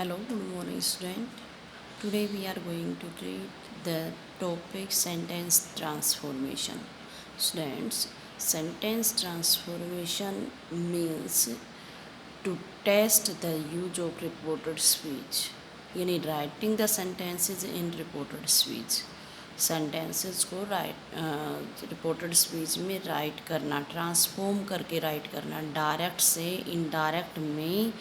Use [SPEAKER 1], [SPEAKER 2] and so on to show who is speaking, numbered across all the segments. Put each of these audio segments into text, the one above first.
[SPEAKER 1] Hello, good morning, student. Today we are going to read the topic sentence transformation. Students, sentence transformation means to test the use of reported speech. यानी writing the sentences in reported speech. Sentences को reported speech में write करना, transform करके write करना, direct से indirect में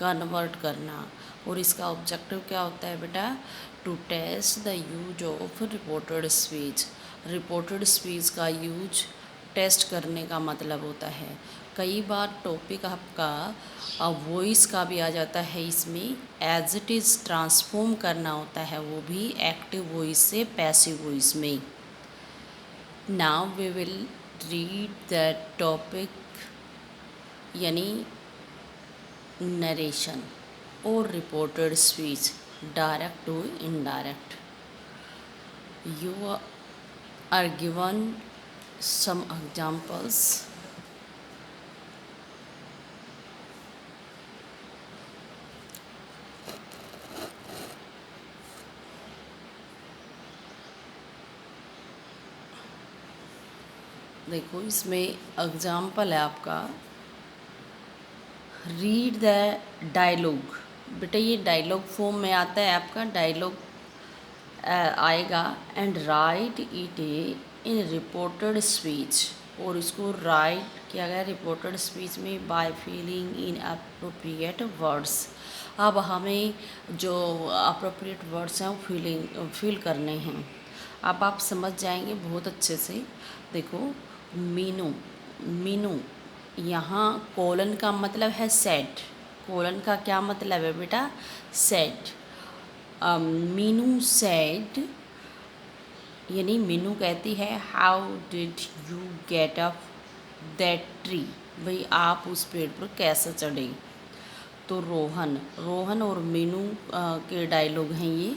[SPEAKER 1] convert करना। और इसका ऑब्जेक्टिव क्या होता है बेटा? To test the use of reported speech. Reported speech का यूज टेस्ट करने का मतलब होता है। कई बार टॉपिक आपका वॉइस का भी आ जाता है, इसमें एज इट इज़ ट्रांसफॉर्म करना होता है, वो भी एक्टिव वॉइस से पैसिव वॉइस में। Now we will read the topic यानी नरेशन और reported speech, direct to indirect. You are given some examples. देखो इसमें एग्जाम्पल है आपका, रीड द डायलॉग। बेटा ये डायलॉग फॉर्म में आता है, आपका डायलॉग आएगा and write it in reported speech. और इसको राइट किया गया रिपोर्टेड स्पीच में by filling in appropriate words. अब हमें जो अप्रोप्रिएट वर्ड्स हैं वो फिल करने हैं। अब आप समझ जाएंगे बहुत अच्छे से। देखो मीनू, मीनू यहाँ कोलन का मतलब है सेट। कोलन का क्या मतलब है बेटा? सेट। मीनू सेड, यानी मीनू कहती है how did you get up that tree, भाई आप उस पेड़ पर कैसे चढ़े। तो रोहन, रोहन और मीनू के डायलॉग हैं ये।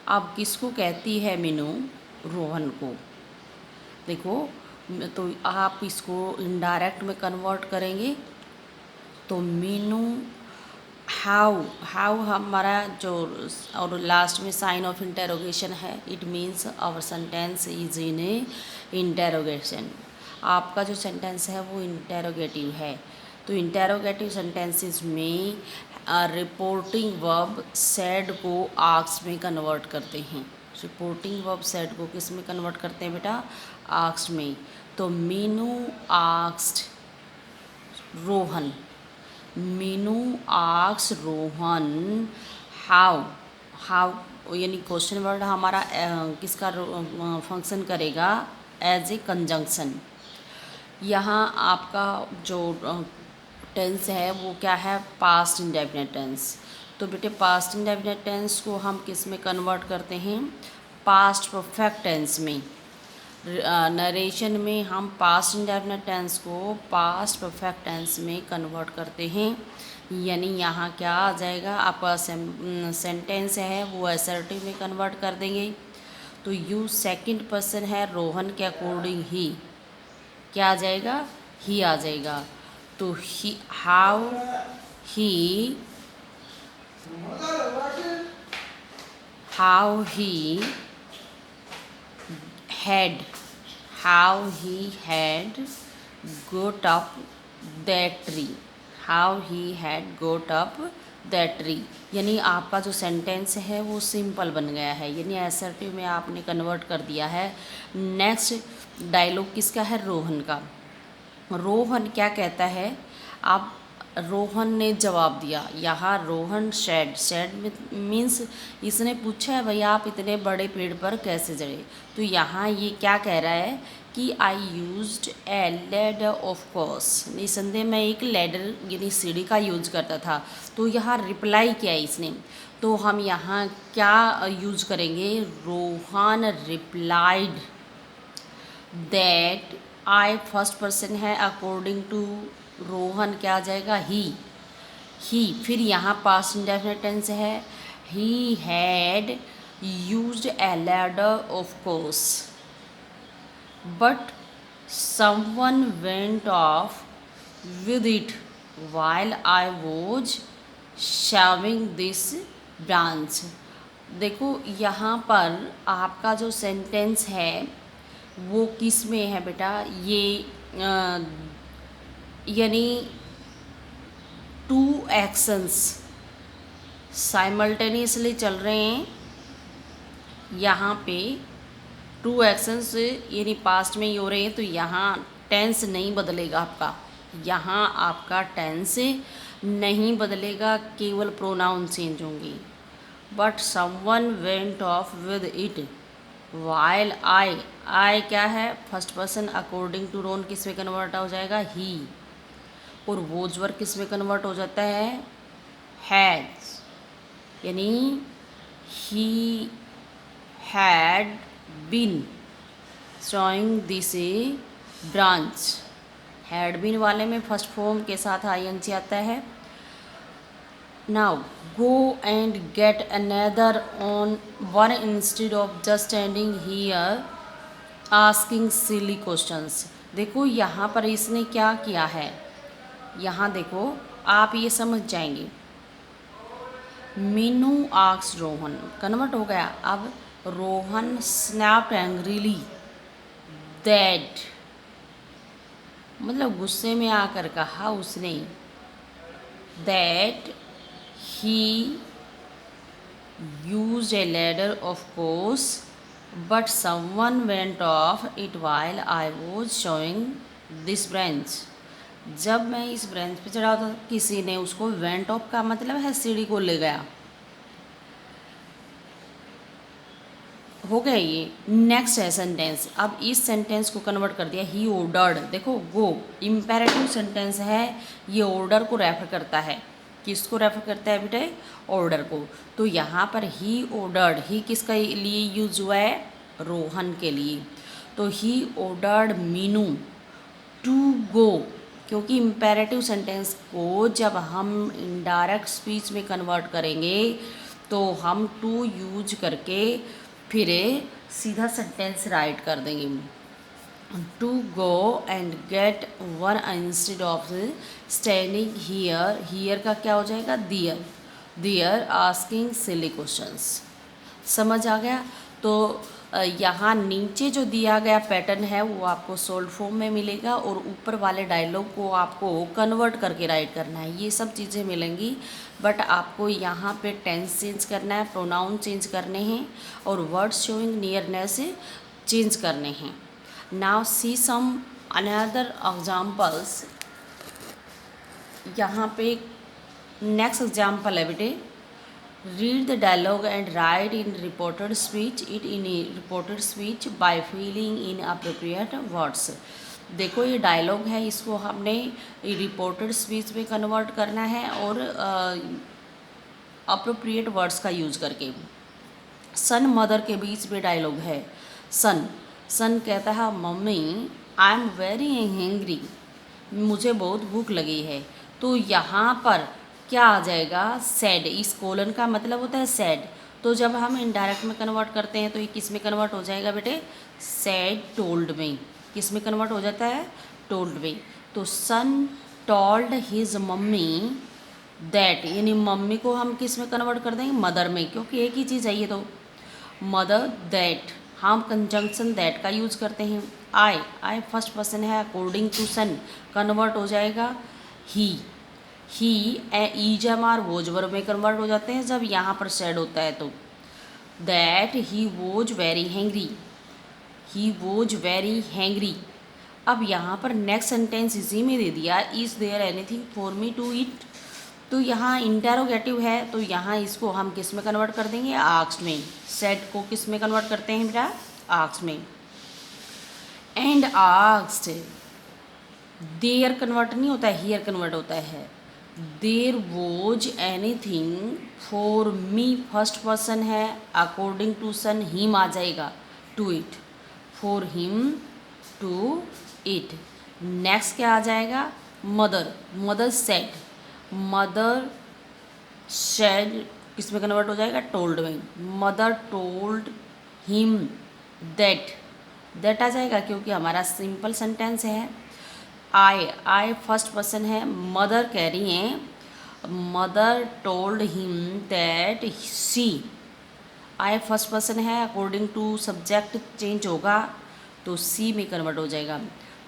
[SPEAKER 1] अब किसको कहती है मीनू? रोहन को। देखो तो आप इसको इनडायरेक्ट में कन्वर्ट करेंगे तो मीनू हाउ, हाउ हमारा जो और लास्ट में साइन ऑफ इंटेरोगेशन है, it means our sentence is in a interrogation. आपका जो सेंटेंस है वो इंटेरोगेटिव है। तो इंटेरोगेटिव सेंटेंसेस में रिपोर्टिंग वर्ब सेड को आस्क्ड में कन्वर्ट करते हैं। रिपोर्टिंग वर्ब सेड को किस में कन्वर्ट करते हैं बेटा? आस्क्ड में। तो Meenu asked Rohan, Meenu asks Rohan how, how यानी क्वेश्चन वर्ड हमारा किसका फंक्शन करेगा? As a conjunction. यहाँ आपका जो टेंस है वो क्या है? Past indefinite tense. तो बेटे पास्ट इंडेफिनिट टेंस को हम किस में कन्वर्ट करते हैं? पास्ट परफेक्ट टेंस में। नरेशन में हम पास्ट इंडेफिनिट टेंस को पास्ट परफेक्ट टेंस में कन्वर्ट करते हैं। यानी यहाँ क्या आ जाएगा? आपका सेंटेंस है वो असर्टिव में कन्वर्ट कर देंगे। तो यू सेकंड पर्सन है, रोहन के अकॉर्डिंग ही क्या आ जाएगा? ही आ जाएगा। तो he how he had, how he had got up that tree, how he had got up that tree। यानी आपका जो सेंटेंस है वो सिंपल बन गया है, यानी असर्टिव में आपने कन्वर्ट कर दिया है। नेक्स्ट डायलॉग किसका है? रोहन का। रोहन क्या कहता है? आप रोहन ने जवाब दिया। यहाँ रोहन शेड, शेड मीन्स इसने पूछा है भाई आप इतने बड़े पेड़ पर कैसे चढ़े। तो यहाँ ये क्या कह रहा है कि I used a ladder of course, निसंदेह मैं एक लैडर यानी सीढ़ी का यूज करता था। तो यहाँ रिप्लाई किया है इसने, तो हम यहाँ क्या यूज करेंगे? Rohan replied that, I first person है, अकॉर्डिंग टू रोहन क्या आ जाएगा? ही। फिर यहाँ पास्ट इंडेफिनिट टेंस है, he had used a ladder of course but someone went off with it while I was shoving this branch. देखो यहाँ पर आपका जो सेंटेंस है वो किस में है बेटा, ये यानी टू एक्शंस साइमल्टेनियसली चल रहे हैं। यहाँ पे टू एक्शंस यानी पास्ट में ही हो रहे हैं, तो यहाँ टेंस नहीं बदलेगा आपका, यहाँ आपका टेंस नहीं बदलेगा, केवल प्रोनाउन चेंज होंगी। But someone went off with it while I क्या है, फर्स्ट पर्सन अकॉर्डिंग टू रोन किस में कन्वर्ट हो जाएगा, ही। और वोजवर किस में कन्वर्ट हो जाता है, हैज, यानी he had been showing this branch. Had been वाले में फर्स्ट फॉर्म के साथ आईएनजी आता है। Now go and get another on one instead of just standing here asking silly questions. देखो यहाँ पर इसने क्या किया है, यहाँ देखो आप ये समझ जाएंगे। मीनू आस्क्ड रोहन कन्वर्ट हो गया। अब रोहन स्नैप्ड एंग्रीली दैट, मतलब गुस्से में आकर कहा उसने, that he used a ladder of course but someone went of it while I was showing this branch. जब मैं इस ब्रांच पे चढ़ा था किसी ने उसको वेंट ऑफ का मतलब है सीढ़ी को ले गया। हो गया ये। नेक्स्ट है सेंटेंस। अब इस सेंटेंस को कन्वर्ट कर दिया, ही ऑर्डर्ड। देखो गो इम्पेरेटिव सेंटेंस है, ये ऑर्डर को रेफर करता है। किसको रेफर करता है बेटे, ऑर्डर को। तो यहाँ पर ही ऑर्डर्ड, ही किसका लिए यूज हुआ है, रोहन के लिए। तो he ordered Meenu to go, क्योंकि इम्पेरेटिव सेंटेंस को जब हम इनडायरेक्ट स्पीच में कन्वर्ट करेंगे तो हम टू यूज करके फिर सीधा सेंटेंस राइट कर देंगे। To go and get one instead of standing here, here का क्या हो जाएगा, दियर, दियर आस्किंग सिली क्वेश्चंस। समझ आ गया। तो यहाँ नीचे जो दिया गया पैटर्न है वो आपको सोल्ड फॉर्म में मिलेगा और ऊपर वाले डायलॉग को आपको कन्वर्ट करके राइट करना है। ये सब चीज़ें मिलेंगी, बट आपको यहाँ पे टेंस चेंज करना है, प्रोनाउन चेंज करने हैं और वर्ड्स शोइंग नियरनेस चेंज करने हैं। Now see some another examples. यहाँ पे नेक्स्ट एग्जाम्पल है बेटे, read the dialogue and write in reported speech it in a reported speech by filling in appropriate words। देखो ये डायलॉग है, इसको हमने रिपोर्टेड स्पीच में कन्वर्ट करना है और अप्रोप्रिएट वर्ड्स का यूज करके। सन मदर के बीच में डायलॉग है। सन सन कहता है mummy I am very hangry, मुझे बहुत भूख लगी है। तो यहाँ पर क्या आ जाएगा, सैड। इस कोलन का मतलब होता है सैड। तो जब हम इनडायरेक्ट में कन्वर्ट करते हैं तो ये किस में कन्वर्ट हो जाएगा बेटे, सैड टोल्ड में। किस में कन्वर्ट हो जाता है, टोल्ड में। तो सन टोल्ड हिज मम्मी दैट, यानी मम्मी को हम किस में कन्वर्ट कर देंगे, मदर में, क्योंकि एक ही चीज़ है ये। तो मदर दैट, हम कंजंक्शन दैट का यूज़ करते हैं। आई फर्स्ट पर्सन है, अकॉर्डिंग टू सन कन्वर्ट हो जाएगा ही। ही ईजमार वोजवर में कन्वर्ट हो जाते हैं जब यहाँ पर सैड होता है। तो that he was very hungry, he was very hungry. अब यहाँ पर नेक्स्ट सेंटेंस इसी में दे दिया, is there anything for me to eat. तो यहाँ इंटेरोगेटिव है, तो यहाँ इसको हम किस में कन्वर्ट कर देंगे, आस्क्ड में। सैड को किस में कन्वर्ट करते हैं बेटा, आस्क्ड में। एंड आस्क्ड, देयर कन्वर्ट नहीं होता है, हियर कन्वर्ट होता है। There was anything for me, first person है, अकॉर्डिंग टू सन हिम आ जाएगा, to it, for him to it. Next क्या आ जाएगा, mother, mother said, mother said किस में कन्वर्ट हो जाएगा, टोल्ड में। Mother told him that, that आ जाएगा क्योंकि हमारा सिंपल सेंटेंस है। आई फर्स्ट पर्सन है, मदर कह रही हैं mother told him that she, I first person है, अकॉर्डिंग टू सब्जेक्ट चेंज होगा तो सी में कन्वर्ट हो जाएगा।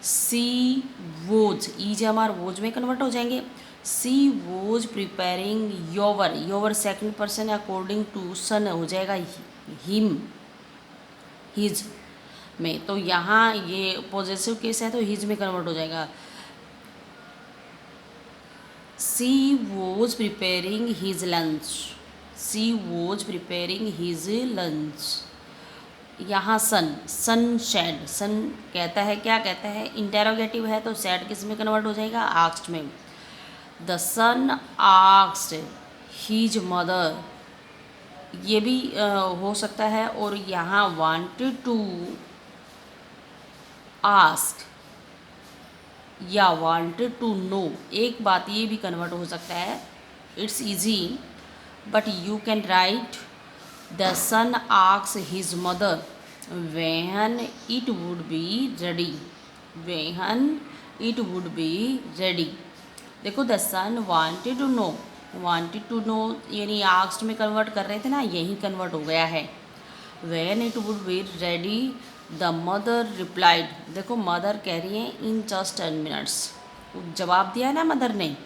[SPEAKER 1] सी वोज, ईज हमार वोज में कन्वर्ट हो जाएंगे। She was preparing your, your second person according to son हो जाएगा हिम, हिज में। तो यहाँ ये पॉजेसिव केस है तो हिज में कन्वर्ट हो जाएगा। She was preparing his lunch, she was preparing his lunch. यहाँ सन, सन शेड, सन कहता है, क्या कहता है, इंटेरोगेटिव है तो शेड किस में कन्वर्ट हो जाएगा, आस्क्ड में। The son asked his mother, ये भी हो सकता है। और यहाँ वांटेड टू आस्क या वांटेड टू नो, एक बात ये भी कन्वर्ट हो सकता है। It's easy but you can write the son asked his mother when it would be ready, when it would be ready. देखो the son wanted to know, wanted to know यानी asked में convert कर रहे थे ना, यही convert हो गया है। When it would be ready the mother replied, देखो मदर कह रही है इन जस्ट 10 मिनट्स, जवाब दिया है ना मदर ने,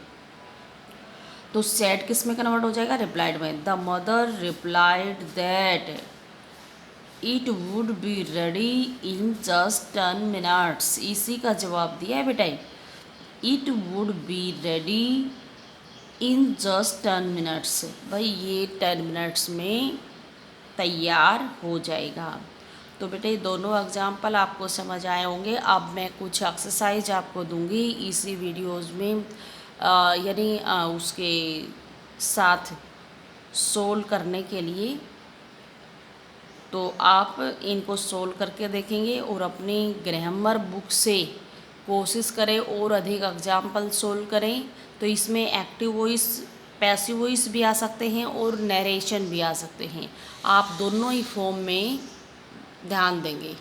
[SPEAKER 1] तो सेड किस में कन्वर्ट हो जाएगा, रिप्लाइड में। The mother replied that it would be ready in just 10 minutes, इसी का जवाब दिया है बेटा, it would be ready in just 10 minutes, भाई ये 10 मिनट्स में तैयार हो जाएगा। तो बेटे ये दोनों एग्जाम्पल आपको समझ आए होंगे। अब मैं कुछ एक्सरसाइज आपको दूंगी इसी वीडियोज़ में, यानी उसके साथ सोल्व करने के लिए। तो आप इनको सोल्व करके देखेंगे और अपनी ग्रामर बुक से कोशिश करें और अधिक एग्जाम्पल सोल्व करें। तो इसमें एक्टिव वॉइस, पैसिव वॉइस भी आ सकते हैं और नरेशन भी आ सकते हैं, आप दोनों ही फॉर्म में ध्यान देंगे।